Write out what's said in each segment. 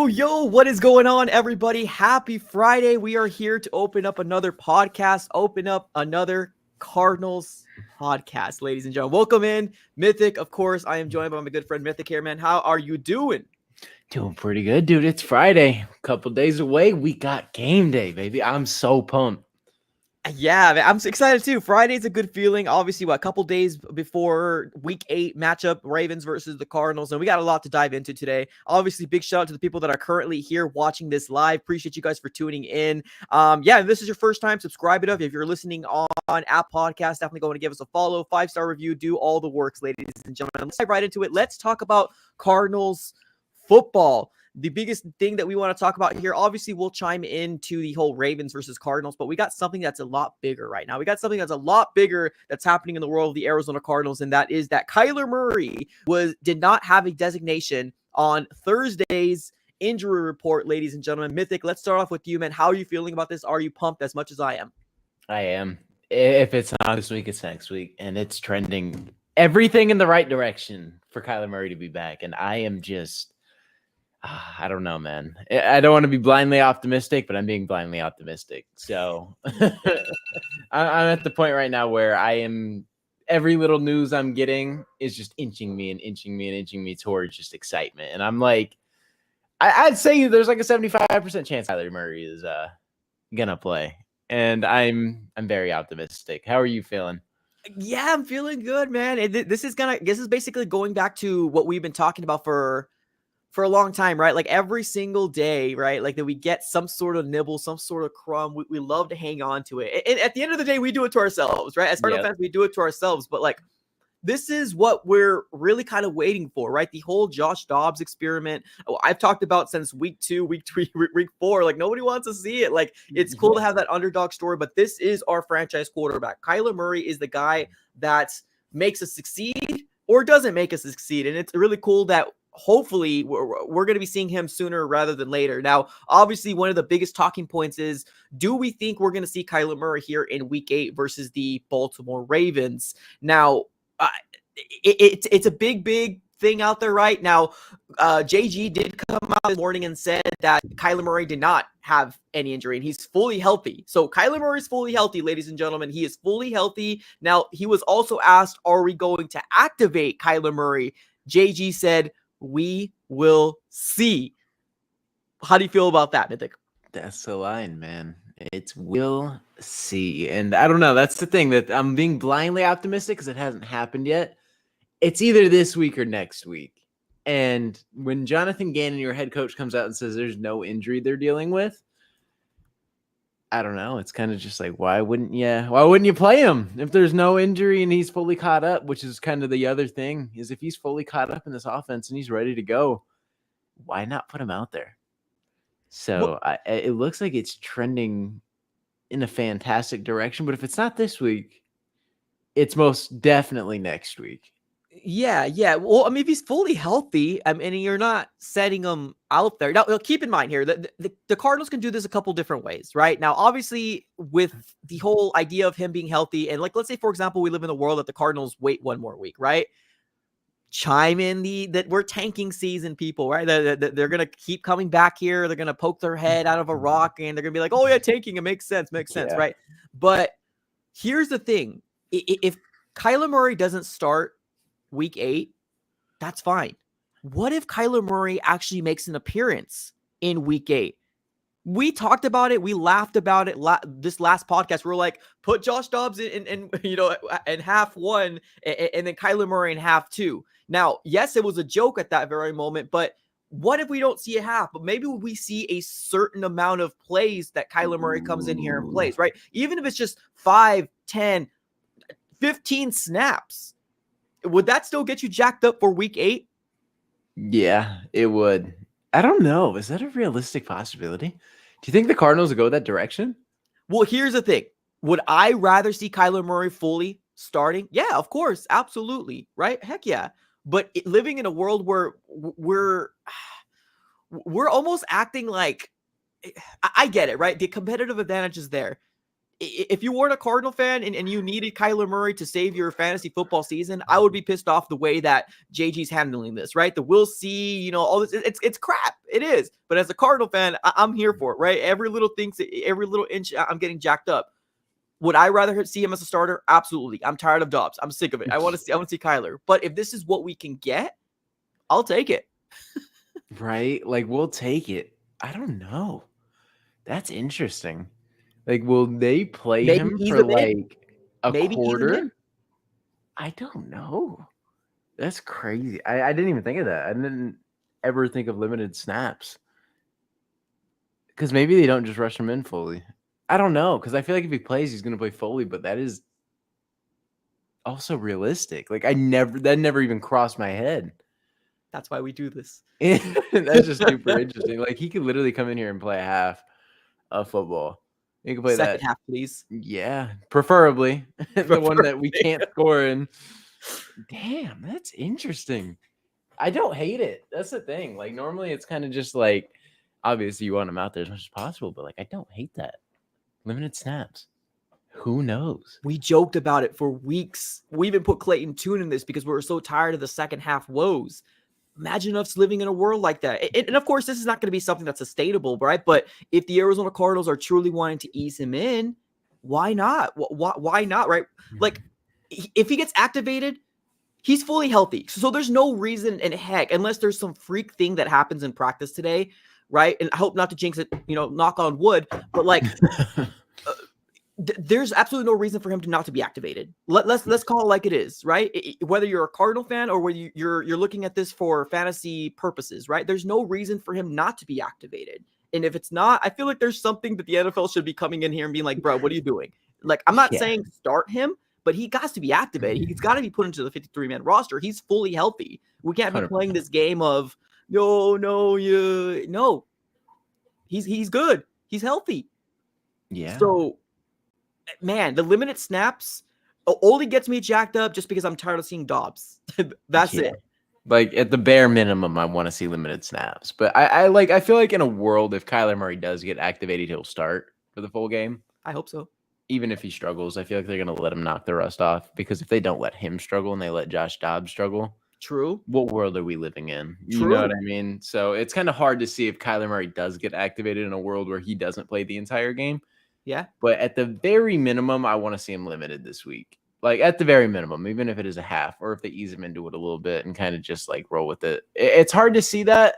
Yo, what is going on, everybody? Happy Friday. We are here to open up another podcast, open up another Cardinals podcast, ladies and gentlemen. Welcome in, Mythic. Of course, I am joined by my good friend Mythic here, man. How are you doing? Doing pretty good, dude. It's Friday. A couple days away. We got game day, baby. I'm so pumped. Yeah, man, I'm excited too. Friday's a good feeling. Obviously, a couple days before Week 8 matchup, Ravens versus the Cardinals, and we got a lot to dive into today. Obviously, big shout out to the people that are currently here watching this live. Appreciate you guys for tuning in. If this is your first time, subscribe it up. If you're listening on App Podcast, definitely go and give us a follow, 5-star review, do all the works, ladies and gentlemen. Let's dive right into it. Let's talk about Cardinals football. The biggest thing that we want to talk about here, obviously we'll chime into the whole Ravens versus Cardinals, but we got something that's a lot bigger right now. We got something that's a lot bigger that's happening in the world of the Arizona Cardinals, and that is that Kyler Murray did not have a designation on Thursday's injury report, ladies and gentlemen. Mythic, let's start off with you, man. How are you feeling about this? Are you pumped as much as I am? I am. If it's not this week, it's next week, and it's trending everything in the right direction for Kyler Murray to be back, and I am just... I don't know, man. I don't want to be blindly optimistic, but I'm being blindly optimistic. So I'm at the point right now where I am, every little news I'm getting is just inching me towards just excitement. And I'm like, I'd say there's like a 75% chance Kyler Murray is going to play. And I'm very optimistic. How are you feeling? Yeah, I'm feeling good, man. This is basically going back to what we've been talking about for a long time, right? Like every single day, right? Like that we get some sort of nibble, some sort of crumb. We love to hang on to it. And at the end of the day, we do it to ourselves, right? As Cardinal fans, we do it to ourselves. But like, this is what we're really kind of waiting for, right? The whole Josh Dobbs experiment. I've talked about since week 2, week 3, week 4. Like nobody wants to see it. Like it's cool to have that underdog story, but this is our franchise quarterback. Kyler Murray is the guy that makes us succeed or doesn't make us succeed. And it's really cool that hopefully we're going to be seeing him sooner rather than later. Now, obviously, one of the biggest talking points is, do we think we're going to see Kyler Murray here in week 8 versus the Baltimore Ravens? Now, it's a big thing out there right now. JG did come out this morning and said that Kyler Murray did not have any injury and he's fully healthy. So Kyler Murray is fully healthy, ladies and gentlemen. He is fully healthy. Now, he was also asked, are we going to activate Kyler Murray? JG said, we will see. How do you feel about that, Mythic? That's the line, man. It's we'll see. And I don't know. That's the thing, that I'm being blindly optimistic because it hasn't happened yet. It's either this week or next week. And when Jonathan Gannon, your head coach, comes out and says there's no injury they're dealing with, I don't know. It's kind of just like, why wouldn't you play him if there's no injury and he's fully caught up, which is kind of the other thing, is if he's fully caught up in this offense and he's ready to go, why not put him out there? So it looks like it's trending in a fantastic direction, but if it's not this week, it's most definitely next week. Yeah. Well, I mean, if he's fully healthy, and you're not setting him out there. Now, keep in mind here that the Cardinals can do this a couple different ways, right? Now, obviously, with the whole idea of him being healthy, and like, let's say, for example, we live in a world that the Cardinals wait one more week, right? Chime in that we're tanking season, people, right? They're going to keep coming back here. They're going to poke their head out of a rock, and they're going to be like, oh, yeah, tanking, it makes sense, right? But here's the thing. If Kyler Murray doesn't start week 8, that's fine. What if Kyler Murray actually makes an appearance in week 8? We talked about it. We laughed about it this last podcast. We're like, put Josh Dobbs in half one, and then Kyler Murray in half 2. Now, yes, it was a joke at that very moment, but what if we don't see a half? But maybe we see a certain amount of plays that Kyler Murray comes in here and plays, right? Even if it's just 5, 10, 15 snaps, would that still get you jacked up for week 8? Yeah, it would. I don't know. Is that a realistic possibility? Do you think the Cardinals would go that direction? Well, here's the thing. Would I rather see Kyler Murray fully starting? Yeah, of course. Absolutely. Right? Heck yeah. But living in a world where we're almost acting like, I get it, right? The competitive advantage is there. If you weren't a Cardinal fan and you needed Kyler Murray to save your fantasy football season, I would be pissed off the way that JG's handling this, right? The we'll see, all this, it's crap. It is. But as a Cardinal fan, I'm here for it, right? Every little inch, I'm getting jacked up. Would I rather see him as a starter? Absolutely. I'm tired of Dobbs. I'm sick of it. I want to see Kyler. But if this is what we can get, I'll take it. Right? Like, we'll take it. I don't know. That's interesting. Like, will they play Maybe him ease for him in. like a Maybe ease him in. quarter? I don't know. That's crazy. I didn't even think of that. I didn't ever think of limited snaps. Because maybe they don't just rush him in fully. I don't know. Because I feel like if he plays, he's going to play fully. But that is also realistic. Like, that never even crossed my head. That's why we do this. That's just super interesting. Like, he could literally come in here and play a half of football. He could play Second that half, please. Yeah, preferably the one that we can't score in. Damn, that's interesting. I don't hate it. That's the thing. Like, normally it's kind of just like, obviously you want him out there as much as possible, but like, I don't hate that. Limited snaps. Who knows? We joked about it for weeks. We even put Clayton Tune in this because we were so tired of the second half woes. Imagine us living in a world like that. And of course, this is not going to be something that's sustainable, right? But if the Arizona Cardinals are truly wanting to ease him in, why not? Why not, right? Like, if he gets activated, he's fully healthy. So there's no reason, and heck, unless there's some freak thing that happens in practice today, right? And I hope not to jinx it, knock on wood, but like, there's absolutely no reason for him to not to be activated. Let's call it like it is, right? Whether you're a Cardinal fan or whether you're looking at this for fantasy purposes, right? There's no reason for him not to be activated. And if it's not, I feel like there's something that the NFL should be coming in here and being like, bro, what are you doing? Like, I'm not saying start him, but he got to be activated. He's got to be put into the 53-man roster. He's fully healthy. We can't be 100%. playing this game of no. He's good. He's healthy. Yeah. So, man, the limited snaps only gets me jacked up just because I'm tired of seeing Dobbs. That's it. Like, at the bare minimum, I want to see limited snaps. But I feel like in a world, if Kyler Murray does get activated, he'll start for the full game. I hope so. Even if he struggles, I feel like they're going to let him knock the rust off. Because if they don't let him struggle and they let Josh Dobbs struggle, true. What world are we living in? True. You know what I mean? So it's kind of hard to see if Kyler Murray does get activated in a world where he doesn't play the entire game. Yeah. But at the very minimum, I want to see him limited this week. Like, at the very minimum, even if it is a half, or if they ease him into it a little bit and kind of just like roll with it. It's hard to see that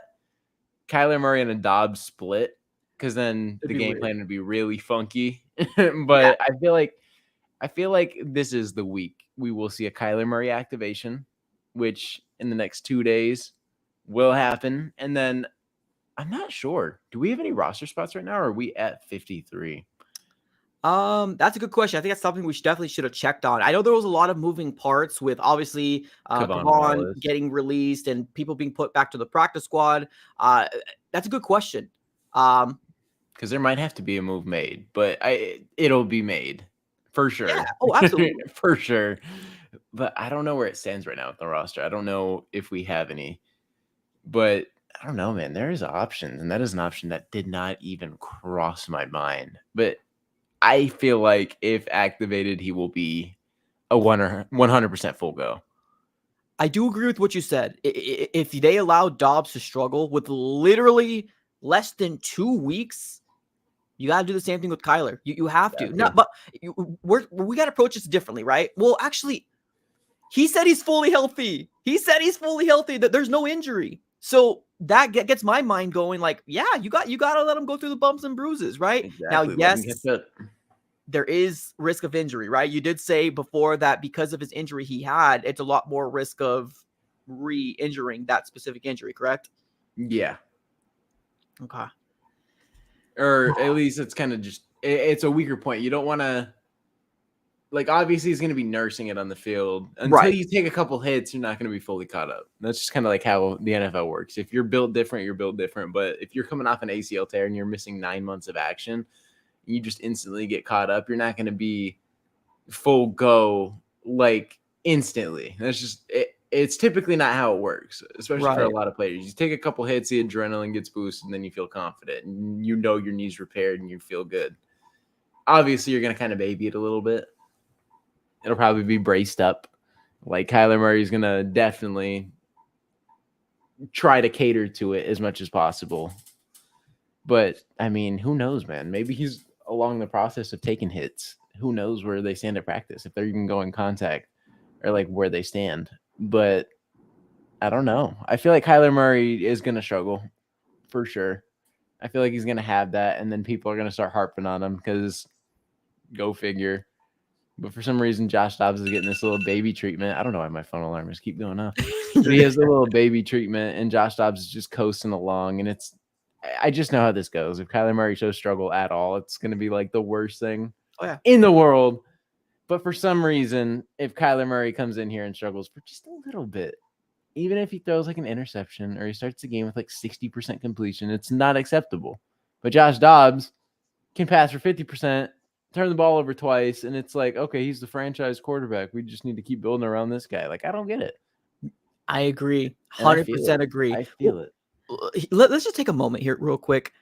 Kyler Murray and a Dobbs split, because then the game plan would be really funky. But yeah. I feel like this is the week we will see a Kyler Murray activation, which in the next 2 days will happen. And then I'm not sure. Do we have any roster spots right now, or are we at 53? That's a good question. I think that's something we definitely should have checked on. I know there was a lot of moving parts with obviously Kavon getting released and people being put back to the practice squad. That's a good question. Because there might have to be a move made, but it'll be made for sure. Yeah. Oh, absolutely. For sure. But I don't know where it stands right now with the roster. I don't know if we have any, but I don't know, man. There is options, and that is an option that did not even cross my mind. But I feel like if activated, he will be a 100% full go. I do agree with what you said. If they allow Dobbs to struggle with literally less than 2 weeks, You got to do the same thing with Kyler. You have to. Got to. But we got to approach this differently, right? Well, actually, he said he's fully healthy. That there's no injury. So that gets my mind going like, yeah, you got to let him go through the bumps and bruises, right? Exactly. Now, yes, there is risk of injury, right? You did say before that because of his injury he had, it's a lot more risk of re-injuring that specific injury, correct? Yeah. Okay. Or at least it's kind of just, it's a weaker point. You don't want to, like, obviously he's going to be nursing it on the field. Until you take a couple hits, you're not going to be fully caught up. That's just kind of like how the NFL works. If you're built different, you're built different. But if you're coming off an ACL tear and you're missing 9 months of action, you just instantly get caught up. You're not going to be full go, like, instantly. That's just, it's typically not how it works, especially for a lot of players. You take a couple hits, the adrenaline gets boosted, and then you feel confident. And you know your knee's repaired and you feel good. Obviously, you're going to kind of baby it a little bit. It'll probably be braced up. Like Kyler Murray's going to definitely try to cater to it as much as possible. But, I mean, who knows, man? Maybe he's along the process of taking hits. Who knows where they stand at practice, if they're even going contact or like where they stand. But I don't know. I feel like Kyler Murray is going to struggle for sure. I feel like he's going to have that. And then people are going to start harping on him because go figure. But for some reason, Josh Dobbs is getting this little baby treatment. I don't know why my phone alarm is keep going off. But he has a little baby treatment, and Josh Dobbs is just coasting along. And I just know how this goes. If Kyler Murray shows struggle at all, it's going to be like the worst thing in the world. But for some reason, if Kyler Murray comes in here and struggles for just a little bit, even if he throws like an interception or he starts the game with like 60% completion, it's not acceptable. But Josh Dobbs can pass for 50%. Turn the ball over twice, and it's like, okay, he's the franchise quarterback. We just need to keep building around this guy. Like, I don't get it. I agree. 100% agree. I feel it. Let's just take a moment here real quick.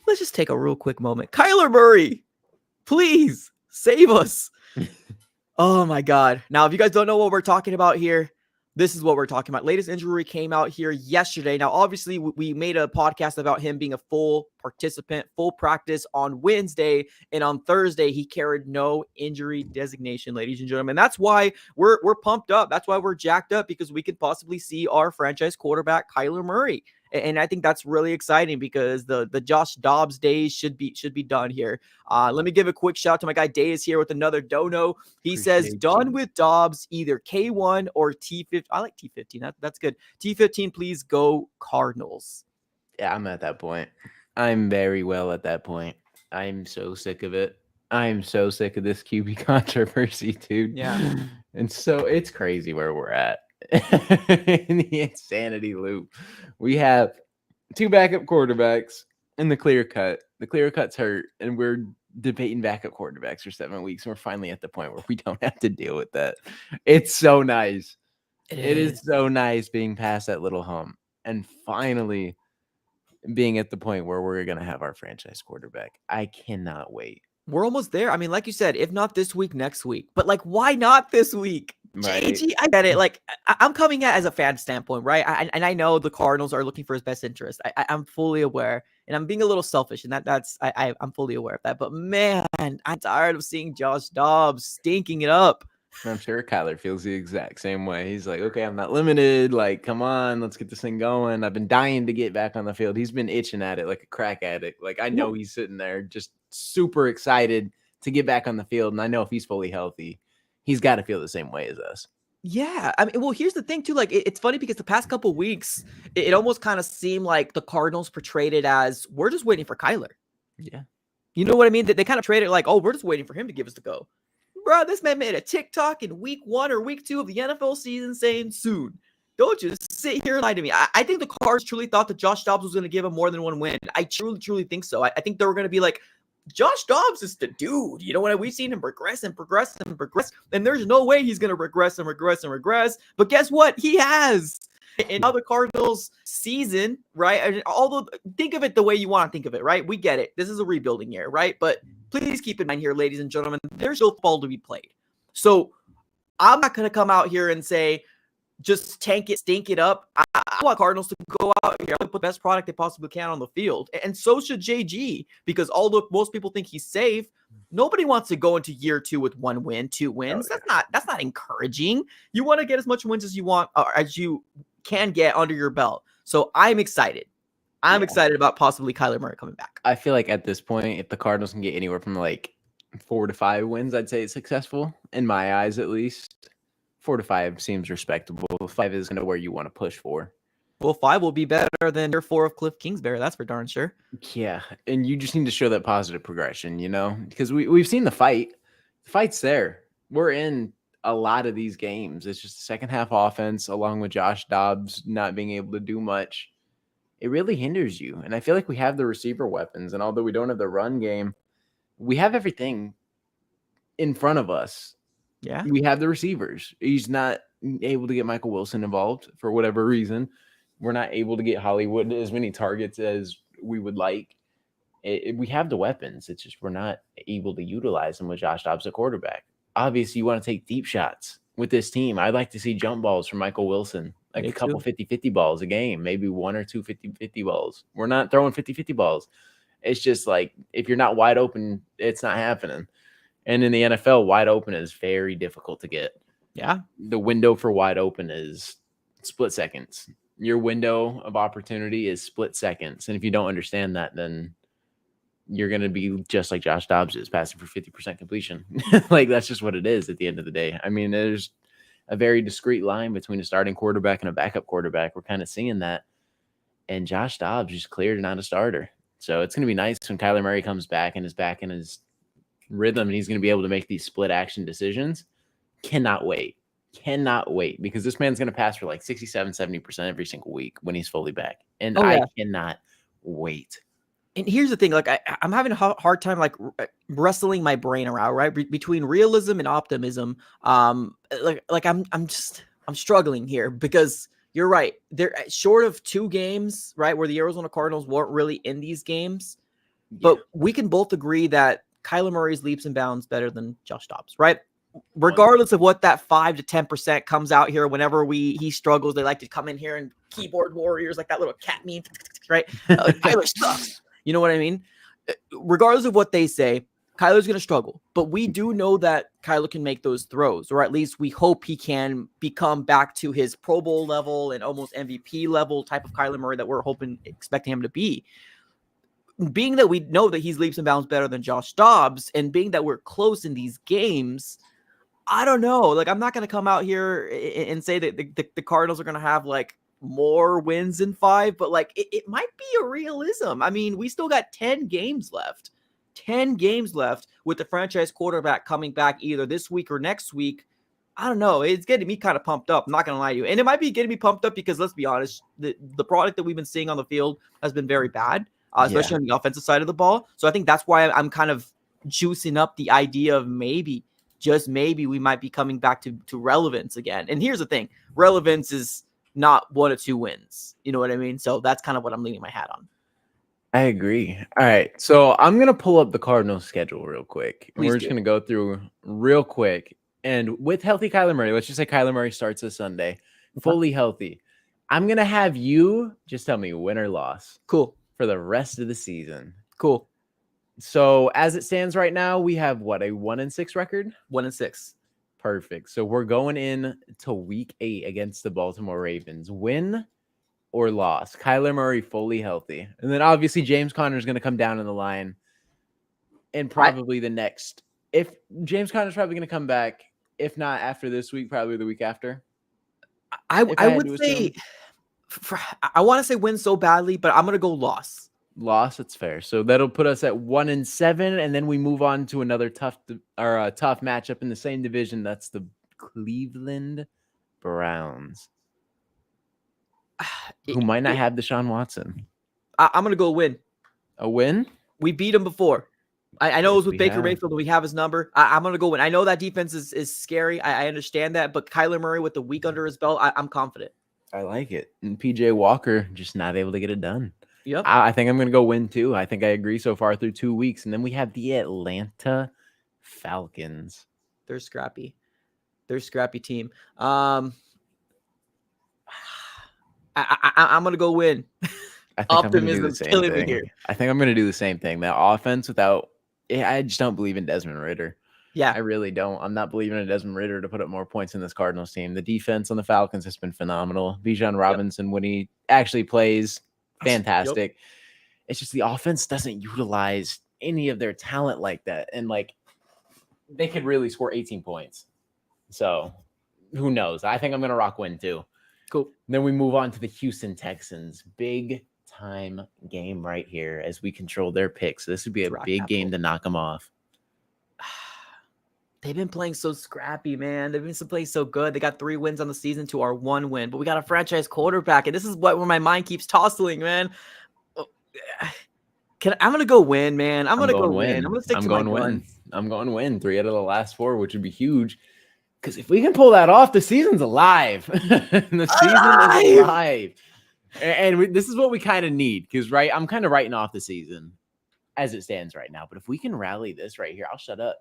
Let's just take a real quick moment. Kyler Murray, please save us. Oh, my God. Now, if you guys don't know what we're talking about here, this is what we're talking about. Latest injury came out here yesterday. Now, obviously, we made a podcast about him being a full participant, full practice on Wednesday. And on Thursday, he carried no injury designation, ladies and gentlemen. That's why we're pumped up. That's why we're jacked up, because we could possibly see our franchise quarterback, Kyler Murray. And I think that's really exciting because the Josh Dobbs days should be done here. Let me give a quick shout out to my guy Days here with another dono. He says, done with Dobbs, either K1 or T15. I like T15. That's good. T15, please go Cardinals. Yeah, I'm at that point. I'm very well at that point. I'm so sick of it. I'm so sick of this QB controversy, dude. Yeah. And so it's crazy where we're at. In the insanity loop. We have two backup quarterbacks in the clear cut. The clear cut's hurt, and we're debating backup quarterbacks for 7 weeks. And we're finally at the point where we don't have to deal with that. It's so nice. It is so nice being past that little hump and finally being at the point where we're going to have our franchise quarterback. I cannot wait. We're almost there. I mean, like you said, if not this week, next week. But like, why not this week? Right. JG, I get it. Like, I'm coming at it as a fan standpoint, right? And I know the Cardinals are looking for his best interest. I'm fully aware, and I'm being a little selfish, and I'm fully aware of that. But man, I'm tired of seeing Josh Dobbs stinking it up. I'm sure Kyler feels the exact same way. He's like, okay, I'm not limited. Like, come on, let's get this thing going. I've been dying to get back on the field. He's been itching at it like a crack addict. Like, I know he's sitting there just super excited to get back on the field. And I know if he's fully healthy, he's got to feel the same way as us. Yeah. I mean, well, here's the thing, too. Like, it's funny because the past couple weeks, it almost kind of seemed like the Cardinals portrayed it as we're just waiting for Kyler. Yeah. You know what I mean? They kind of traded it like, oh, we're just waiting for him to give us the go. Bro, this man made a TikTok in week 1 or week 2 of the NFL season saying soon. Don't just sit here and lie to me. I think the Cards truly thought that Josh Dobbs was going to give him more than one win. I truly think so. I think they were going to be like, Josh Dobbs is the dude. You know what? We've seen him progress, and there's no way he's going to regress. But guess what? He has. And now the Cardinals season, right? And although think of it the way you want to think of it, right? We get it. This is a rebuilding year, right? But please keep in mind here, ladies and gentlemen, there's still football to be played. So I'm not going to come out here and say just tank it, stink it up. I want Cardinals to go out here and put the best product they possibly can on the field. And so should JG, because although most people think he's safe, nobody wants to go into year 2 with 1 win, 2 wins. Oh, yeah. That's not encouraging. You want to get as much wins as you want, or as you can get under your belt. So I'm excited. I'm excited about possibly Kyler Murray coming back. I feel like at this point, if the Cardinals can get anywhere from like 4 to 5 wins, I'd say it's successful in my eyes, at least. 4 to 5 seems respectable. 5 is kind of where you want to push for. Well, 5 will be better than year 4 of Cliff Kingsbury. That's for darn sure. Yeah, and you just need to show that positive progression, because we've seen the fight. The fight's there. We're in a lot of these games. It's just the second half offense, along with Josh Dobbs not being able to do much. It really hinders you. And I feel like we have the receiver weapons. And although we don't have the run game, we have everything in front of us. Yeah. We have the receivers. He's not able to get Michael Wilson involved for whatever reason. We're not able to get Hollywood as many targets as we would like. We have the weapons. It's just we're not able to utilize them with Josh Dobbs at quarterback. Obviously, you want to take deep shots with this team. I'd like to see jump balls from Michael Wilson. Like a couple 50-50 balls a game, maybe 1 or 2 50-50 balls. We're not throwing 50-50 balls. It's just like if you're not wide open, it's not happening. And in the NFL, wide open is very difficult to get. Yeah. The window for wide open is split seconds. Your window of opportunity is split seconds. And if you don't understand that, then you're going to be just like Josh Dobbs is, passing for 50% completion. Like, that's just what it is at the end of the day. I mean, there's a very discrete line between a starting quarterback and a backup quarterback. We're kind of seeing that. And Josh Dobbs just cleared not a starter. So it's going to be nice when Kyler Murray comes back and is back in his rhythm and he's going to be able to make these split action decisions. Cannot wait. Because this man's going to pass for like 67-70% every single week when he's fully back. And I cannot wait. And here's the thing, like I'm having a hard time like wrestling my brain around, right, between realism and optimism. Like I'm struggling here, because you're right. They're short of 2 games, right, where the Arizona Cardinals weren't really in these games. But we can both agree that Kyler Murray's leaps and bounds better than Josh Dobbs, right? Regardless of what that 5 to 10% comes out here, whenever he struggles, they like to come in here and keyboard warriors, like that little cat meme, right? Kyler sucks. You know what I mean? Regardless of what they say, Kyler's going to struggle. But we do know that Kyler can make those throws, or at least we hope he can become back to his Pro Bowl level and almost MVP level type of Kyler Murray that we're expecting him to be. Being that we know that he's leaps and bounds better than Josh Dobbs, and being that we're close in these games, I don't know. Like, I'm not going to come out here and say that the Cardinals are going to have like more wins than 5, but like it might be a realism. I mean, we still got 10 games left with the franchise quarterback coming back either this week or next week. I don't know. It's getting me kind of pumped up. I'm not going to lie to you. And it might be getting me pumped up because, let's be honest, the product that we've been seeing on the field has been very bad, especially on the offensive side of the ball. So I think that's why I'm kind of juicing up the idea of maybe, just maybe, we might be coming back to relevance again. And here's the thing. Relevance is not 1 or 2 wins. You know what I mean? So that's kind of what I'm leaning my hat on. I agree. All right. So I'm going to pull up the Cardinals schedule real quick. And we're just going to go through real quick. And with healthy Kyler Murray, let's just say Kyler Murray starts this Sunday, fully healthy. I'm going to have you just tell me win or loss. Cool. For the rest of the season. Cool. So as it stands right now, we have what, a 1-6 record? 1-6. Perfect. So we're going in to week 8 against the Baltimore Ravens. Win or loss? Kyler Murray fully healthy. And then obviously James Conner is going to come down in the line. And probably the next. If James Conner is probably going to come back. If not after this week, probably the week after. I would say, I want to say win so badly, but I'm going to go loss. Loss, that's fair. So that'll put us at 1-7, and then we move on to another tough matchup in the same division. That's the Cleveland Browns, who might not have Deshaun Watson. I'm gonna go win. A win? We beat him before. I know it was with Baker Mayfield, and we have his number. I'm gonna go win. I know that defense is scary. I understand that, but Kyler Murray with the week under his belt, I'm confident. I like it. And PJ Walker just not able to get it done. Yep. I think I'm going to go win too. I think I agree so far through 2 weeks. And then we have the Atlanta Falcons. They're scrappy. They're a scrappy team. I'm gonna go win. I think I'm going to do the Optimism's same killing me here. thing. I think I'm going to do the same thing. That offense without, I just don't believe in Desmond Ritter. Yeah. I really don't. I'm not believing in Desmond Ritter to put up more points in this Cardinals team. The defense on the Falcons has been phenomenal. Bijan Yep. Robinson, when he actually plays, Yep. fantastic. It's just the offense doesn't utilize any of their talent like that. And like they could really score 18 points. So who knows? I think I'm going to rock win too. Cool. Then we move on to the Houston Texans. Big time game right here as we control their picks. So this would be a big game to knock them off. They've been playing so scrappy, man. They've been playing so good. They got 3 wins on the season to our 1 win, but we got a franchise quarterback, and this is where my mind keeps tossing, man. I'm gonna go win, man. I'm gonna go win. I'm gonna stick to my guns. I'm going win 3 out of the last 4, which would be huge. Because if we can pull that off, the season's alive. The season is alive. And this is what we kind of need. Because, right, I'm kind of writing off the season as it stands right now. But if we can rally this right here, I'll shut up.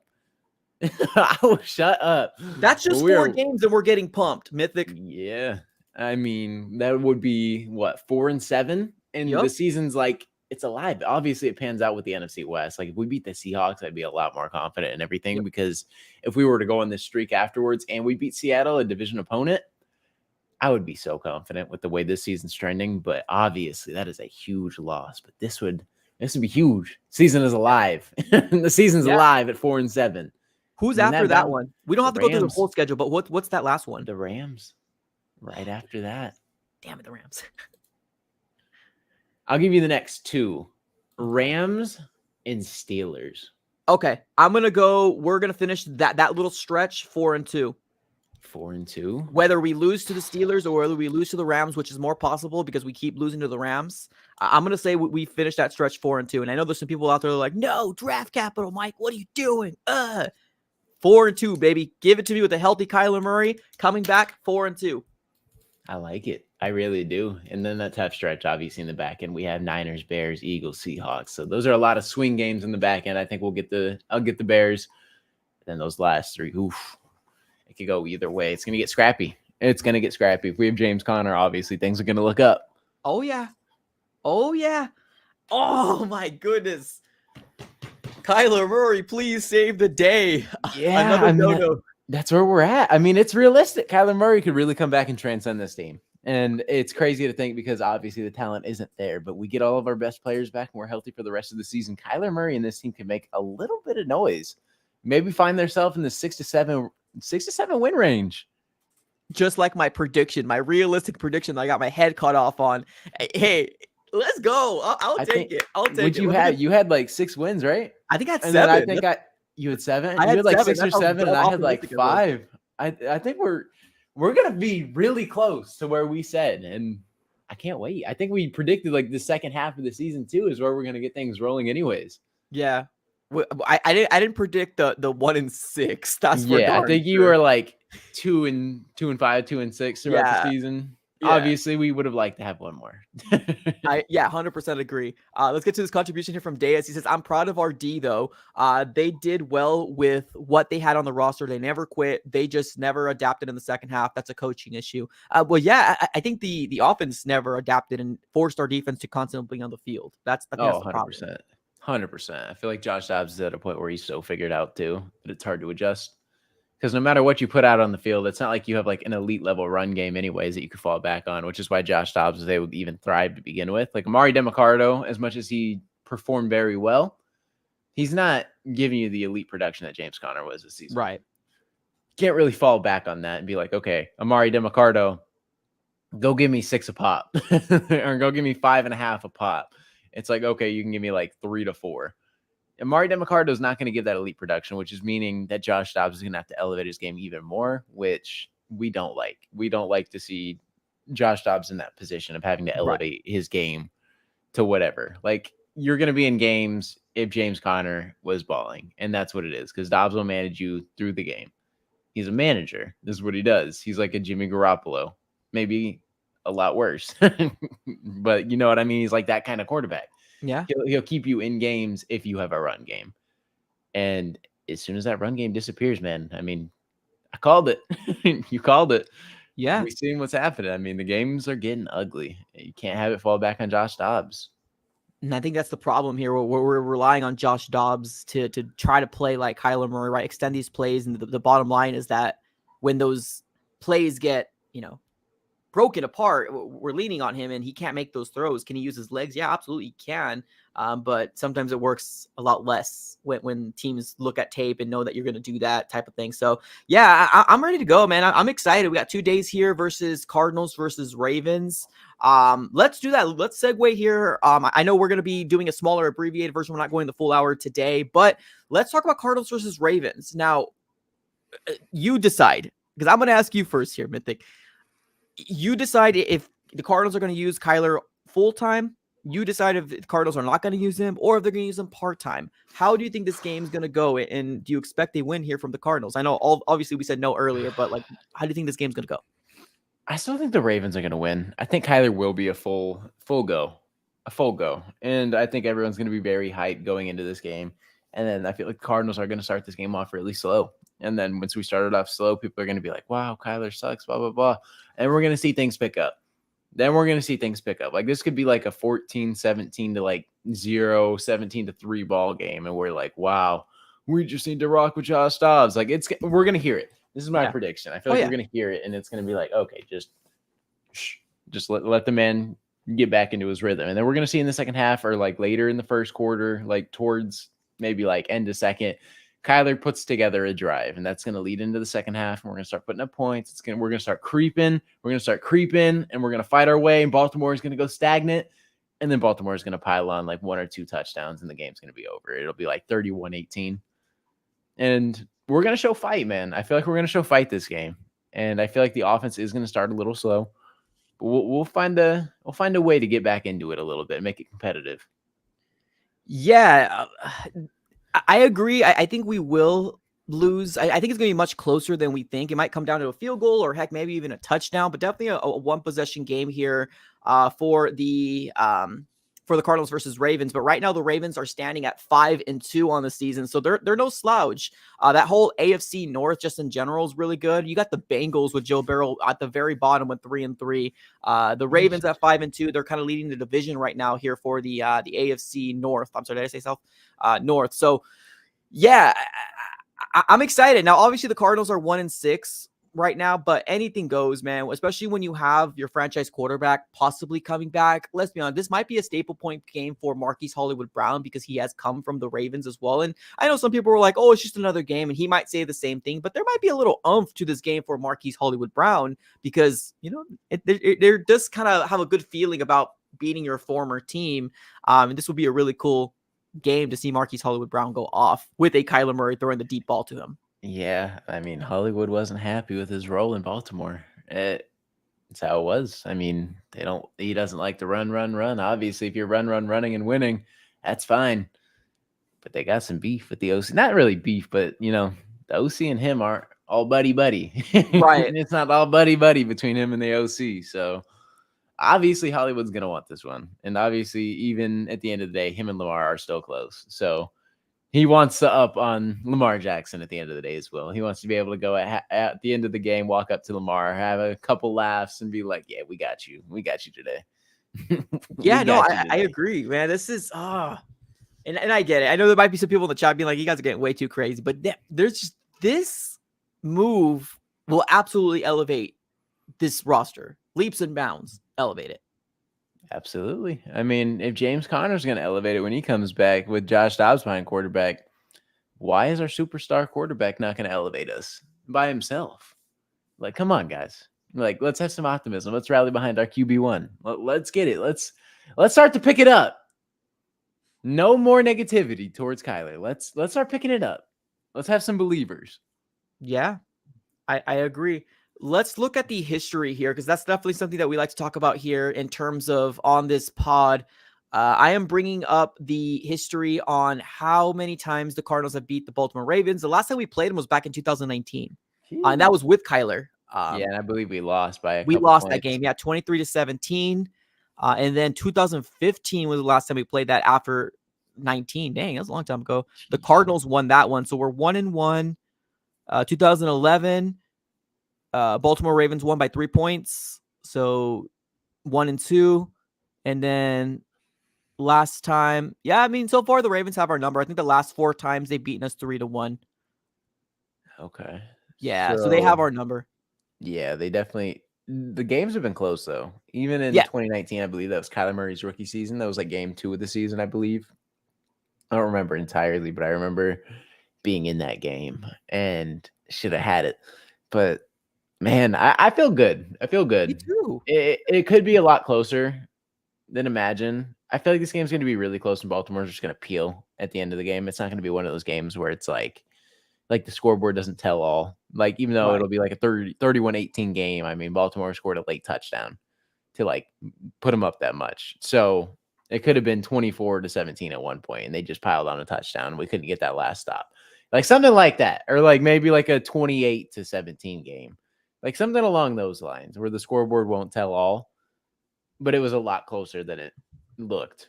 I will shut up. That's just 4 games and we're getting pumped. Mythic. Yeah. I mean, that would be, what, 4-7? And the season's like, it's alive. Obviously, it pans out with the NFC West. Like, if we beat the Seahawks, I'd be a lot more confident in everything because if we were to go on this streak afterwards and we beat Seattle, a division opponent, I would be so confident with the way this season's trending. But obviously, that is a huge loss. But this would be huge. Season is alive. The season's alive at 4-7. Who's after that one? We don't have to go through the whole schedule, but what's that last one? The Rams. Right after that. Damn it, the Rams. I'll give you the next 2. Rams and Steelers. Okay. I'm going to go. We're going to finish that little stretch 4-2. 4-2. Whether we lose to the Steelers or whether we lose to the Rams, which is more possible because we keep losing to the Rams, I'm going to say we finish that stretch 4-2. And I know there's some people out there that are like, no, draft capital, Mike. What are you doing? 4-2, baby. Give it to me with a healthy Kyler Murray coming back 4-2. I like it. I really do. And then that tough stretch, obviously, in the back end, we have Niners, Bears, Eagles, Seahawks. So those are a lot of swing games in the back end. I think I'll get the Bears. Then those last 3, it could go either way. It's going to get scrappy. It's going to get scrappy. If we have James Conner, obviously, things are going to look up. Oh, yeah. Oh, yeah. Oh, my goodness. Kyler Murray, please save the day. Yeah, that's where we're at. I mean, it's realistic. Kyler Murray could really come back and transcend this team. And it's crazy to think because obviously the talent isn't there, but we get all of our best players back and we're healthy for the rest of the season. Kyler Murray and this team can make a little bit of noise. Maybe find themselves in the 6 to 7 win range. Just like my prediction, my realistic prediction that I got my head cut off on. Hey, let's go. I'll take it. I'll take it. You had like 6 wins, right? I think I had 7. You had 7. You had like 7. 6 or 7, and I had like 5. I think we're gonna be really close to where we said, and I can't wait. I think we predicted like the second half of the season too is where we're gonna get things rolling, anyways. Yeah, I didn't predict the 1-6. That's for I think you were like 2-5, 2-6 throughout the season. Yeah. Obviously, we would have liked to have one more. 100% agree. Let's get to this contribution here from Deus. He says, I'm proud of our D, though. They did well with what they had on the roster. They never quit. They just never adapted in the second half. That's a coaching issue. Well, yeah, I think the offense never adapted and forced our defense to constantly be on the field. That's the 100%. 100%. I feel like Josh Dobbs is at a point where he's so figured out, too, but it's hard to adjust. Because no matter what you put out on the field, it's not like you have like an elite level run game anyways that you could fall back on, which is why Josh Dobbs was able to even thrive to begin with. Like Amari DeMarcado, as much as he performed very well, he's not giving you the elite production that James Conner was this season. Right. Can't really fall back on that and be like, okay, Amari DeMarcado, go give me 6 a pop or go give me 5.5 a pop. It's like, okay, you can give me like 3 to 4. Amari DeMarcado is not going to give that elite production, which is meaning that Josh Dobbs is going to have to elevate his game even more, which we don't like. We don't like to see Josh Dobbs in that position of having to elevate his game to whatever. Like, you're going to be in games if James Conner was balling, and that's what it is, because Dobbs will manage you through the game. He's a manager. This is what he does. He's like a Jimmy Garoppolo, maybe a lot worse, but you know what I mean? He's like that kind of quarterback. Yeah, he'll keep you in games if you have a run game. And as soon as that run game disappears, man, I mean, I called it. You called it. Yeah. we seen what's happening. I mean, the games are getting ugly. You can't have it fall back on Josh Dobbs. And I think that's the problem here. We're relying on Josh Dobbs to try to play like Kyler Murray, right? Extend these plays. And the bottom line is that when those plays get, broken apart, we're leaning on him and he can't make those throws. Can he use his legs? Yeah, absolutely he can. But sometimes it works a lot less when teams look at tape and know that you're going to do that type of thing. So yeah, I'm ready to go, man. I'm excited. We got 2 days here versus Cardinals versus Ravens. Let's do that. Let's segue here. I know we're going to be doing a smaller abbreviated version. We're not going the full hour today, but let's talk about Cardinals versus Ravens. Now, you decide, because I'm going to ask you first here, Mythic. You decide if the Cardinals are going to use Kyler full time. You decide if the Cardinals are not going to use him or if they're going to use him part time. How do you think this game is going to go? And do you expect a win here from the Cardinals? I know obviously we said no earlier, but like, how do you think this game's going to go? I still think the Ravens are going to win. I think Kyler will be a full go, and I think everyone's going to be very hyped going into this game. And then I feel like the Cardinals are going to start this game off really slow. And then once we started off slow, people are going to be like, "Wow, Kyler sucks," blah blah blah, and we're going to see things pick up. Then we're going to see things pick up. Like this could be like a 14-17 to like 0-17-3 ball game, and we're like, "Wow, we just need to rock with Josh Dobbs." Like we're going to hear it. This is my prediction. I feel like we're going to hear it, and it's going to be like, okay, just let the man get back into his rhythm. And then we're going to see in the second half or like later in the first quarter, like towards maybe like end of second, Kyler puts together a drive, and that's going to lead into the second half, and we're going to start putting up points. We're going to start creeping. We're going to start creeping, and we're going to fight our way, and Baltimore is going to go stagnant, and then Baltimore is going to pile on like 1 or 2 touchdowns, and the game's going to be over. It'll be like 31-18. And we're going to show fight, man. I feel like we're going to show fight this game. And I feel like the offense is going to start a little slow. But we'll find a way to get back into it a little bit, make it competitive. Yeah, I agree. I think we will lose. I think it's going to be much closer than we think. It might come down to a field goal or heck, maybe even a touchdown, but definitely a one possession game here for the Cardinals versus Ravens. But right now the Ravens are standing at 5-2 on the season, so they're no slouch. That whole AFC North just in general is really good. You got the Bengals with Joe Burrow at the very bottom with 3-3. The Ravens at 5-2. They're kind of leading the division right now here for the AFC North. I'm sorry, did I say South? North. So yeah, I'm excited. Now, obviously the Cardinals are 1-6 right now, but anything goes, man, especially when you have your franchise quarterback possibly coming back. Let's be honest, this might be a staple point game for Marquise Hollywood Brown because he has come from the Ravens as well. And I know some people were like, oh, it's just another game, and he might say the same thing, but there might be a little oomph to this game for Marquise Hollywood Brown because, they're just kind of have a good feeling about beating your former team. And this would be a really cool game to see Marquise Hollywood Brown go off with a Kyler Murray throwing the deep ball to him. Yeah, I mean, Hollywood wasn't happy with his role in Baltimore. It's how it was. I mean, he doesn't like to run. Obviously, if you're running and winning, that's fine. But they got some beef with the OC. Not really beef, but the OC and him aren't all buddy. Right. It's not all buddy between him and the OC. So obviously Hollywood's gonna want this one. And obviously, even at the end of the day, him and Lamar are still close. So he wants to up on Lamar Jackson at the end of the day as well. He wants to be able to go at the end of the game, walk up to Lamar, have a couple laughs, and be like, "Yeah, we got you. We got you today." Yeah, no, I agree, man. This is and I get it. I know there might be some people in the chat being like, "You guys are getting way too crazy," but there's just this move will absolutely elevate this roster, leaps and bounds, elevate it. Absolutely. I mean, if James Conner's going to elevate it when he comes back with Josh Dobbs behind quarterback, why is our superstar quarterback not going to elevate us by himself? Like, come on, guys. Like, let's have some optimism. Let's rally behind our QB1. Let's get it. Let's start to pick it up. No more negativity towards Kyler. Let's start picking it up. Let's have some believers. Yeah, I agree. Let's look at the history here because that's definitely something that we like to talk about here in terms of on this pod. I am bringing up the history on how many times the Cardinals have beat the Baltimore Ravens. The last time we played them was back in 2019, and that was with Kyler. Yeah, and I believe we lost by we lost that game. Yeah, 23-17. And then 2015 was the last time we played that after 19. Dang, that was a long time ago. The Cardinals won that one. So we're 1-1. 2011. Baltimore Ravens won by 3 points. So 1-2. And then last time, yeah, I mean, so far the Ravens have our number. I think the last 4 times they've beaten us 3-1. Okay. Yeah, so they have So our number. yeah, they definitely. The games have been close though. Even in Yeah, 2019, I believe that was Kyler Murray's rookie season. That was like game 2 of the season, I believe. I don't remember entirely, but I remember being in that game and should have had it. But man, I feel good. I feel me good. too. It could be a lot closer than imagine. I feel like this game's going to be really close, and Baltimore's just going to peel at the end of the game. It's not going to be one of those games where it's like the scoreboard doesn't tell all. Like, even though Right. it'll be like a 31-18 game, I mean, Baltimore scored a late touchdown to like put them up that much. So it could have been 24-17 at one point, and they just piled on a touchdown. We couldn't get that last stop. Like something like that, or like maybe like a 28-17 game, like something along those lines where the scoreboard won't tell all, but it was a lot closer than it looked.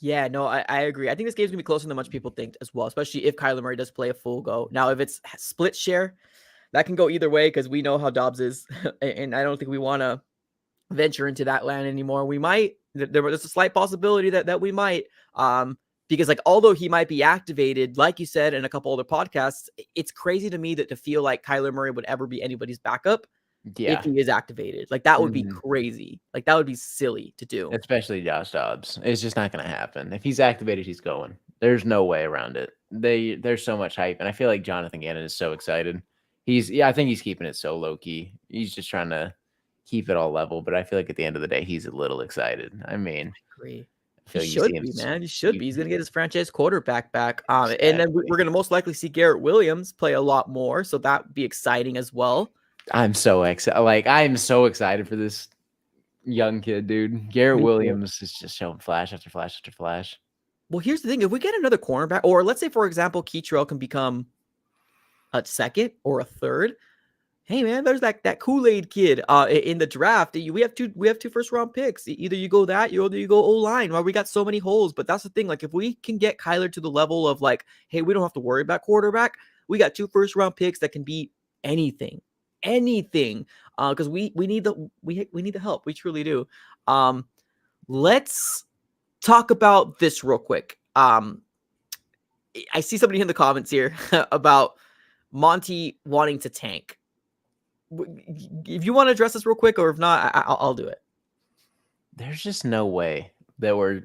Yeah, no, I agree. I think this game's gonna be closer than much people think as well, especially if Kyler Murray does play a full go. Now, if it's split share, that can go either way because we know how Dobbs is, and I don't think we want to venture into that land anymore. We might. There's a slight possibility that we might, because like although he might be activated, like you said in a couple other podcasts, it's crazy to me that to feel like Kyler Murray would ever be anybody's backup if Yeah. he is activated. Like that would be Mhm. crazy. Like that would be silly to do. Especially Josh Dobbs. It's just not going to happen. If he's activated, he's going. There's no way around it. There's so much hype, and I feel like Jonathan Gannon is so excited. I think he's keeping it so low key. He's just trying to keep it all level, but I feel like at the end of the day, he's a little excited. I mean, Agree. I He feel like you see should him. be, man. He should You, be. He's gonna get his franchise quarterback back. And then exactly. we're gonna most likely see Garrett Williams play a lot more, so that would be exciting as well. I'm so excited. Like I'm so excited for this young kid, dude. Garrett Me too. Williams is just showing flash after flash after flash. Well, here's the thing: if we get another cornerback, or let's say, for example, Keitrell can become a second or a third. Hey man, there's that Kool-Aid kid in the draft. We have two first round picks. Either you go that, either you go O-line. Well, we got so many holes, but that's the thing. Like if we can get Kyler to the level of like, hey, we don't have to worry about quarterback. We got 2 first round picks that can beat anything. Because we need the help. We truly do. Let's talk about this real quick. I see somebody in the comments here about Monty wanting to tank. If you want to address this real quick, or if not, I'll do it. There's just no way that we're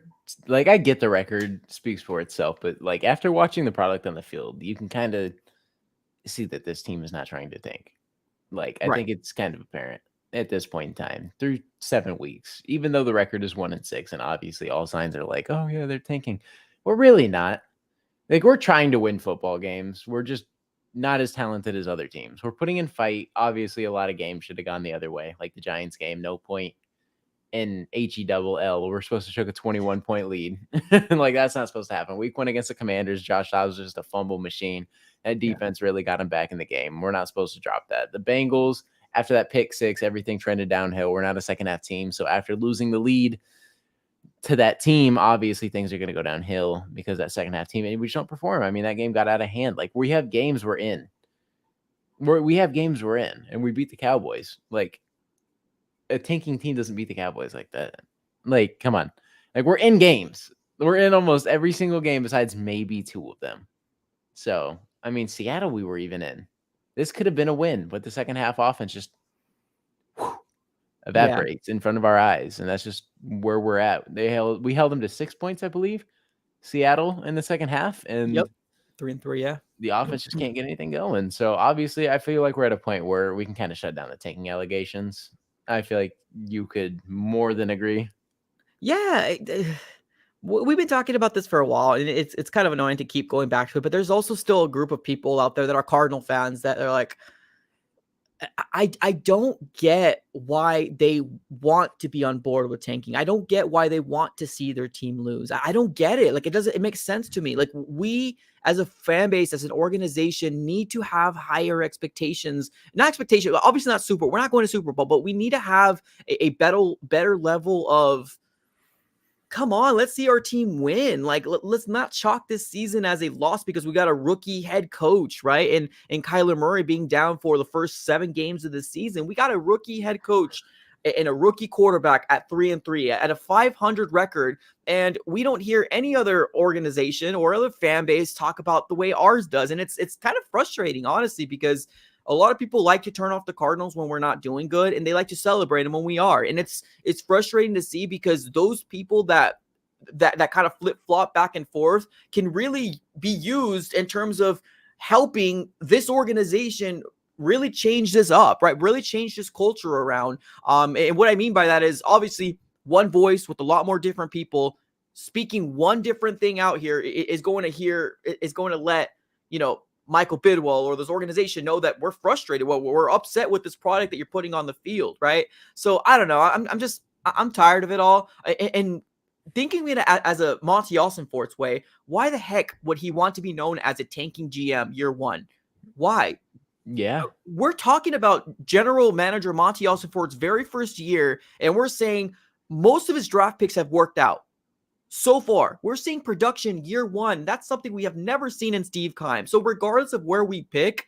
like, I get the record speaks for itself, but like after watching the product on the field, you can kind of see that this team is not trying to tank. Like, I Right. think it's kind of apparent at this point in time through 7 weeks, even though the record is 1-6, and obviously all signs are like, oh yeah, they're tanking. We're really not. Like, we're trying to win football games. We're just not as talented as other teams. We're putting in fight. Obviously, a lot of games should have gone the other way, like the Giants game, no point in HELL. We're supposed to take a 21-point lead. Like, that's not supposed to happen. Week 1 against the Commanders, Josh Dobbs was just a fumble machine. That defense really got him back in the game. We're not supposed to drop that. The Bengals, after that pick 6, everything trended downhill. We're not a second half team. So after losing the lead to that team, obviously things are going to go downhill because that second half team, and we just don't perform. I mean, that game got out of hand. Like, we have games we're in. And we beat the Cowboys. Like, a tanking team doesn't beat the Cowboys like that. Like, come on. Like, we're in games. We're in almost every single game besides maybe 2 of them. So, I mean, Seattle, we were even in. This could have been a win, but the second half offense just evaporates in front of our eyes, and that's just where we're at. We held them to 6 points, I believe, Seattle in the second half, and Yep. 3-3. Yeah. the offense just can't get anything going. So obviously, I feel like we're at a point where we can kind of shut down the tanking allegations. I feel like you could more than agree. Yeah. We've been talking about this for a while, and it's kind of annoying to keep going back to it. But there's also still a group of people out there that are Cardinal fans that are like, I don't get why they want to be on board with tanking. I don't get why they want to see their team lose. I don't get it. Like it makes sense to me. Like we as a fan base, as an organization, need to have higher expectations. Not expectation, obviously not we're not going to Super Bowl, but we need to have a better level of come on, let's see our team win. Like, let's not chalk this season as a loss because we got a rookie head coach, right? And Kyler Murray being down for the first 7 games of the season. We got a rookie head coach and a rookie quarterback at 3-3 at a 500 record. And we don't hear any other organization or other fan base talk about the way ours does. And it's kind of frustrating, honestly, because a lot of people like to turn off the Cardinals when we're not doing good, and they like to celebrate them when we are. And it's frustrating to see because those people that kind of flip-flop back and forth can really be used in terms of helping this organization really change this up, right? Really change this culture around. And what I mean by that is obviously one voice with a lot more different people speaking one different thing out here is going to let, Michael Bidwell or this organization know that we're frustrated. Well, we're upset with this product that you're putting on the field, right? So I don't know. I'm tired of it all. And thinking it as a Monty Austinfort's way, why the heck would he want to be known as a tanking GM year one? Why? Yeah. We're talking about general manager Monty Austinfort's very first year, and we're saying most of his draft picks have worked out. So far, we're seeing production year one. That's something we have never seen in Steve Keim. So regardless of where we pick,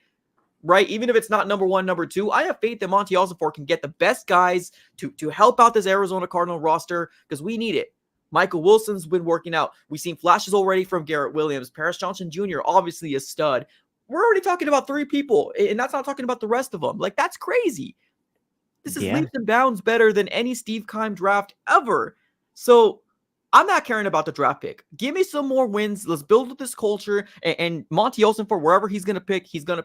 right, even if it's not number 1, number 2, I have faith that Monty Ossenfort can get the best guys to help out this Arizona Cardinal roster because we need it. Michael Wilson's been working out. We've seen flashes already from Garrett Williams. Paris Johnson Jr., obviously a stud. We're already talking about 3 people, and that's not talking about the rest of them. Like, that's crazy. This is leaps and bounds better than any Steve Keim draft ever. So I'm not caring about the draft pick. Give me some more wins. Let's build with this culture. And Monty Ossenfort, wherever he's going to pick, and he's going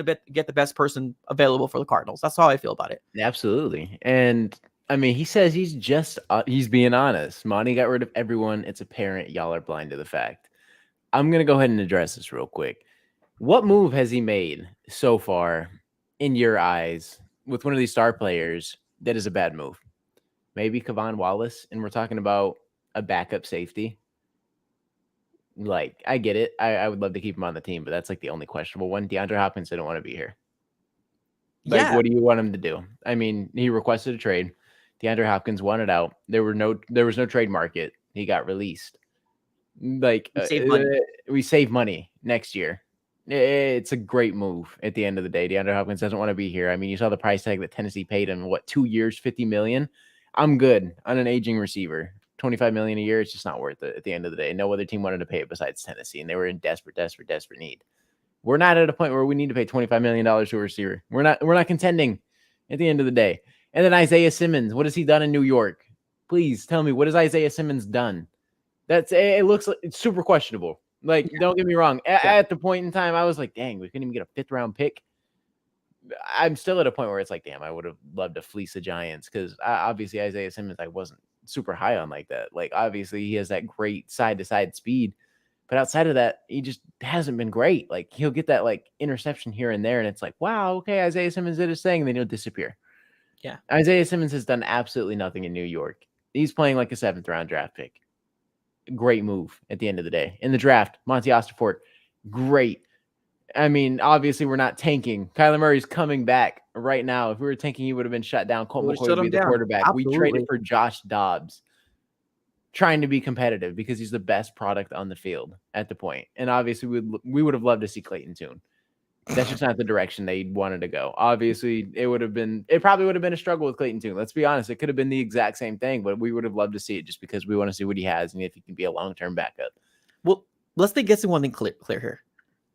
to get the best person available for the Cardinals. That's how I feel about it. Absolutely. And I mean, he says he's being honest. Monty got rid of everyone. It's apparent y'all are blind to the fact. I'm going to go ahead and address this real quick. What move has he made so far in your eyes with one of these star players that is a bad move? Maybe Kevon Wallace, and we're talking about a backup safety. Like, I get it. I would love to keep him on the team, but that's like the only questionable one. DeAndre Hopkins didn't want to be here. Like, what do you want him to do? I mean, he requested a trade. DeAndre Hopkins wanted out. There was no trade market. He got released. Like, we save money next year. It's a great move at the end of the day. DeAndre Hopkins doesn't want to be here. I mean, you saw the price tag that Tennessee paid him. 2 years, $50 million? I'm good on an aging receiver. $25 million a year, it's just not worth it at the end of the day. No other team wanted to pay it besides Tennessee, and they were in desperate need. We're not at a point where we need to pay $25 million to a receiver. We're not contending at the end of the day. And then Isaiah Simmons, what has he done in New York? Please tell me, what has Isaiah Simmons done? It looks like it's super questionable. Like, don't get me wrong. At the point in time, I was like, dang, we couldn't even get a 5th round pick. I'm still at a point where it's like, damn, I would have loved to fleece the Giants because obviously Isaiah Simmons, I wasn't super high on like that. Like, obviously he has that great side-to-side speed, but outside of that, he just hasn't been great. Like, he'll get that like interception here and there, and it's like, wow, okay, Isaiah Simmons did his thing, and then he'll disappear. Yeah. Isaiah Simmons has done absolutely nothing in New York. He's playing like a 7th round draft pick. Great move at the end of the day. In the draft, Monty Ossenfort, great. I mean, obviously we're not tanking. Kyler Murray's coming back right now. If we were tanking, he would have been shut down. Colt McCoy would be the quarterback. Absolutely. We traded for Josh Dobbs, trying to be competitive because he's the best product on the field at the point. And obviously we would have loved to see Clayton Tune. That's just not the direction they wanted to go. Obviously, it probably would have been a struggle with Clayton Tune. Let's be honest. It could have been the exact same thing, but we would have loved to see it just because we want to see what he has and if he can be a long-term backup. Well, let's get one thing clear here.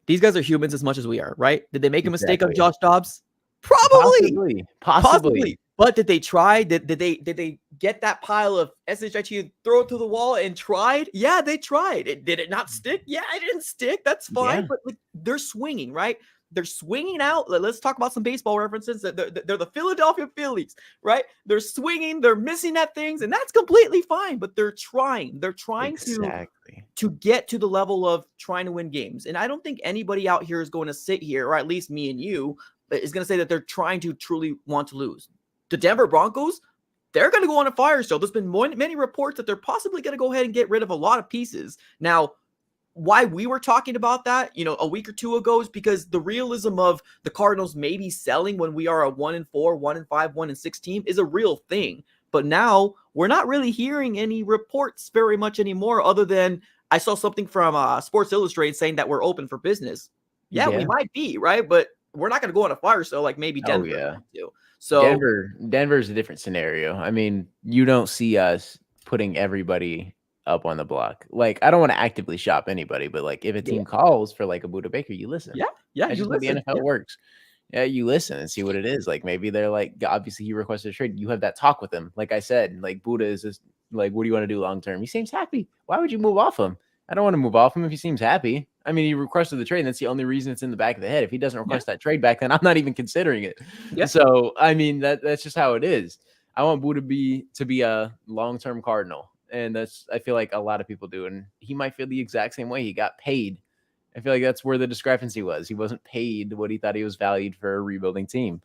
These guys are humans as much as we are, right? Did they make a mistake on Josh Dobbs? Probably. Possibly. But did they try? Did they get that pile of SHIT and throw it to the wall and tried? Yeah, they tried. Did it not stick? Yeah, it didn't stick. That's fine. Yeah. But like, they're swinging, right? They're swinging out. Let's talk about some baseball references. They're the Philadelphia Phillies, right? They're swinging. They're missing at things, and that's completely fine. But they're trying. They're trying to get to the level of trying to win games. And I don't think anybody out here is going to sit here, or at least me and you, is going to say that they're trying to truly want to lose. The Denver Broncos, they're going to go on a fire sale. There's been many reports that they're possibly going to go ahead and get rid of a lot of pieces. Now, why we were talking about that, a week or two ago is because the realism of the Cardinals maybe selling when we are a 1-4, 1-5, 1-6 team is a real thing. But now we're not really hearing any reports very much anymore, other than I saw something from Sports Illustrated saying that we're open for business. Yeah, we Yeah. might be, right? But we're not going to go on a fire sale like maybe Oh Denver is yeah. going to. So Denver's a different scenario. I mean, you don't see us putting everybody up on the block. Like, I don't want to actively shop anybody, but like if a yeah, team calls for like a Buda Baker, you listen. yeah, That's you just how the listen. NFL works. Yeah, you listen and see what it is. Like maybe they're like, obviously he requested a trade. You have that talk with him. Like I said, like Buddha is just like, what do you want to do long term? He seems happy. Why would you move off him? I don't want to move off him if he seems happy. I mean, he requested the trade, and that's the only reason it's in the back of the head. If he doesn't request that trade back, then I'm not even considering it. Yeah. So I mean, that's just how it is. I want Buddha to be a long term Cardinal, and that's I feel like a lot of people do, and he might feel the exact same way. He got paid. I feel like that's where the discrepancy was. He wasn't paid what he thought he was valued for a rebuilding team.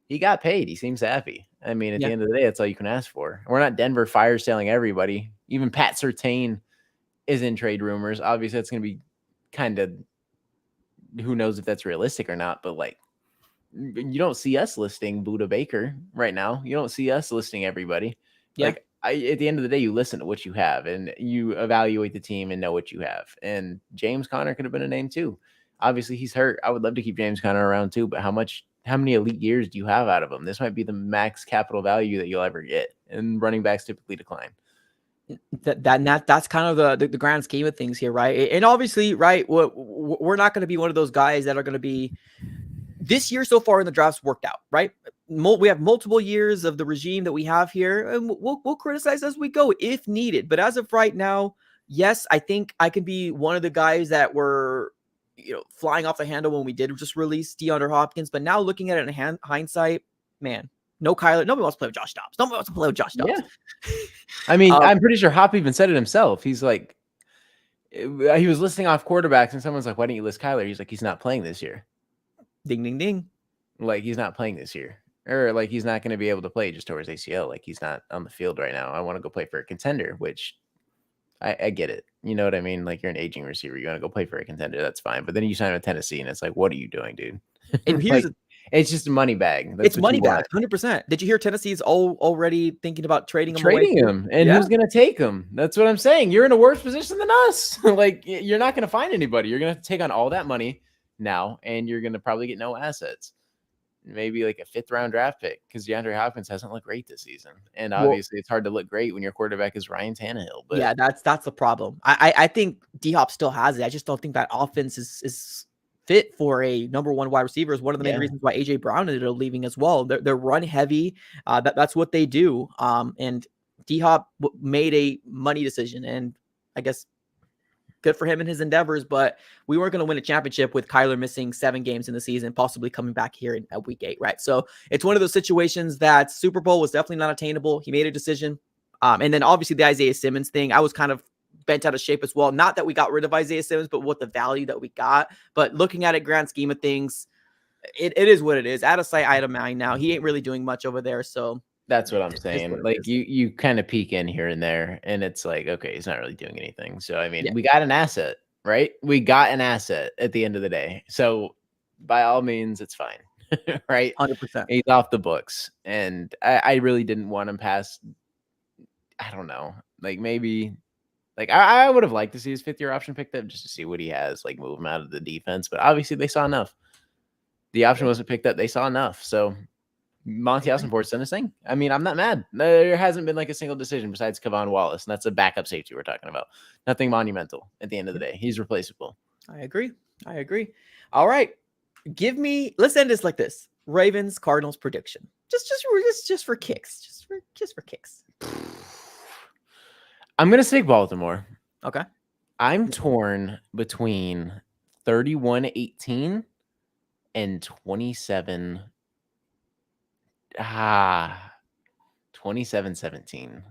He got paid. He seems happy. I mean, at the end of the day, that's all you can ask for. We're not Denver fire selling everybody. Even Pat Surtain is in trade rumors. Obviously, that's going to be kind of who knows if that's realistic or not. But like, you don't see us listing Buda Baker right now. You don't see us listing everybody. Yeah. Like, at the end of the day, you listen to what you have and you evaluate the team and know what you have. And James Conner could have been a name too. Obviously, he's hurt. I would love to keep James Conner around too, but how many elite years do you have out of him? This might be the max capital value that you'll ever get, and running backs typically decline. That's kind of the grand scheme of things here, right? And obviously, right, we're not going to be one of those guys that are going to be this year so far in the drafts worked out, right? We have multiple years of the regime that we have here, and we'll criticize as we go if needed. But as of right now, yes, I think I can be one of the guys that were, flying off the handle when we did just release DeAndre Hopkins. But now looking at it in hindsight, man, no Kyler. Nobody wants to play with Josh Dobbs. Nobody wants to play with Josh Dobbs. Yeah. I mean, I'm pretty sure Hop even said it himself. He's like, he was listing off quarterbacks, and someone's like, "Why didn't you list Kyler?" He's like, "He's not playing this year." Ding, ding, ding. Like, he's not playing this year, or like he's not going to be able to play just towards ACL. Like, he's not on the field right now. I want to go play for a contender, which I get it. You know what I mean? Like, you're an aging receiver. You want to go play for a contender. That's fine. But then you sign with Tennessee, and it's like, what are you doing, dude? And here's like, it's just a money bag. It's money bag, 100%. Did you hear Tennessee's already thinking about trading him away? And who's going to take him? That's what I'm saying. You're in a worse position than us. Like, you're not going to find anybody. You're going to take on all that money now, and you're going to probably get no assets. Maybe like a 5th round draft pick, because DeAndre Hopkins hasn't looked great this season. And obviously it's hard to look great when your quarterback is Ryan Tannehill. But yeah, that's the problem. I think D-Hop still has it. I just don't think that offense is fit for a number 1 wide receiver. Is one of the main reasons why AJ Brown ended up leaving as well. They're run heavy. That's what they do. And D-Hop made a money decision, and I guess good for him in his endeavors, but we weren't going to win a championship with Kyler missing 7 games in the season, possibly coming back here at week 8, right? So it's one of those situations that Super Bowl was definitely not attainable. He made a decision. And then obviously the Isaiah Simmons thing, I was kind of bent out of shape as well. Not that we got rid of Isaiah Simmons, but what the value that we got. But looking at it, grand scheme of things, it is what it is. Out of sight, out of mind now. He ain't really doing much over there, so that's what I'm saying. Like, you kind of peek in here and there, and it's like, okay, he's not really doing anything. So, I mean, we got an asset, right? We got an asset at the end of the day. So, by all means, it's fine, right? 100%. He's off the books. And I really didn't want him past, I don't know, like maybe, like I would have liked to see his 5th-year option picked up just to see what he has, like move him out of the defense. But obviously, they saw enough. The option wasn't picked up. They saw enough. So, Monty Ossenfort's done his thing. I mean, I'm not mad. There hasn't been like a single decision besides Kevon Wallace, and that's a backup safety we're talking about. Nothing monumental at the end of the day. He's replaceable. I agree. All right. Let's end this like this. Ravens Cardinals prediction. Just for kicks. Just for kicks. I'm going to say Baltimore. Okay. I'm torn between 31-18 and 27 27-17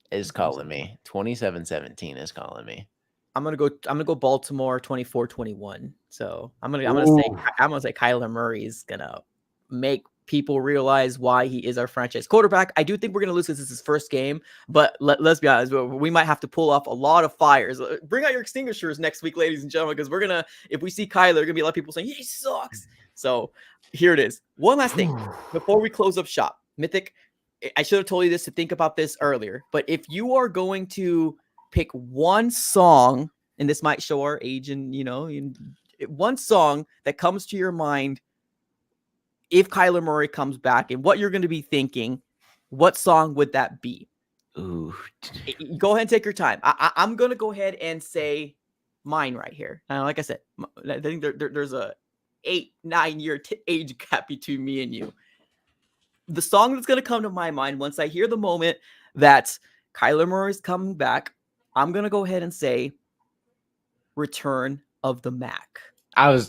is calling me. 27-17 is calling me. I'm gonna go Baltimore 24-21. So I'm gonna say Kyler Murray is gonna make people realize why he is our franchise quarterback. I do think we're gonna lose because this is his first game, but let's be honest, we might have to pull off a lot of fires. Bring out your extinguishers next week, ladies and gentlemen, because if we see Kyler, there's gonna be a lot of people saying he sucks. So here it is. One last thing before we close up shop. Mythic, I should have told you this to think about this earlier, but if you are going to pick one song, and this might show our age, and one song that comes to your mind if Kyler Murray comes back and what you're going to be thinking, what song would that be? Ooh. Go ahead and take your time. I'm going to go ahead and say mine right here. Like I said, I think there's a 8-9 year age gap between me and you. The song that's going to come to my mind once I hear the moment that Kyler Murray's coming back, I'm going to go ahead and say Return of the Mac. I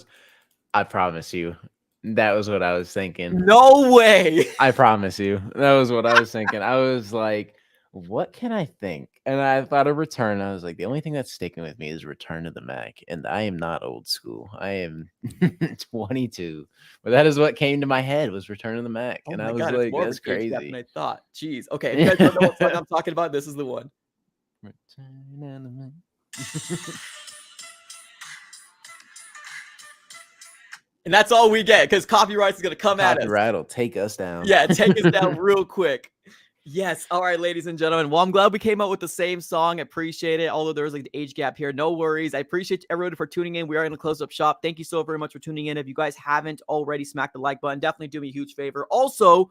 promise you, that was what I was thinking. No way. I promise you, that was what I was thinking. I was like, what can I think? And I thought of Return. I was like, the only thing that's sticking with me is Return of the Mac. And I am not old school. I am 22. But that is what came to my head was Return of the Mac. Oh and my I was God, like, that's it's more of a age gap crazy. than I thought. Jeez. Okay. If you guys don't know what song I'm talking about, this is the one. Return of the Mac. And that's all we get because copyrights is going to come at us. Copyright will take us down. Yeah, take us down real quick. Yes. All right, ladies and gentlemen. Well, I'm glad we came out with the same song. I appreciate it. Although there was like the age gap here. No worries. I appreciate everyone for tuning in. We are in the close-up shop. Thank you so very much for tuning in. If you guys haven't already, smack the like button. Definitely do me a huge favor. Also,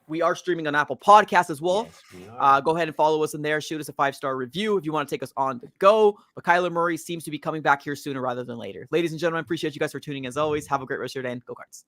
we are streaming on Apple Podcasts as well. Yes, we are. Go ahead and follow us in there. Shoot us a 5-star review if you want to take us on the go. But Kyler Murray seems to be coming back here sooner rather than later. Ladies and gentlemen, appreciate you guys for tuning in as always. Have a great rest of your day and go Cards.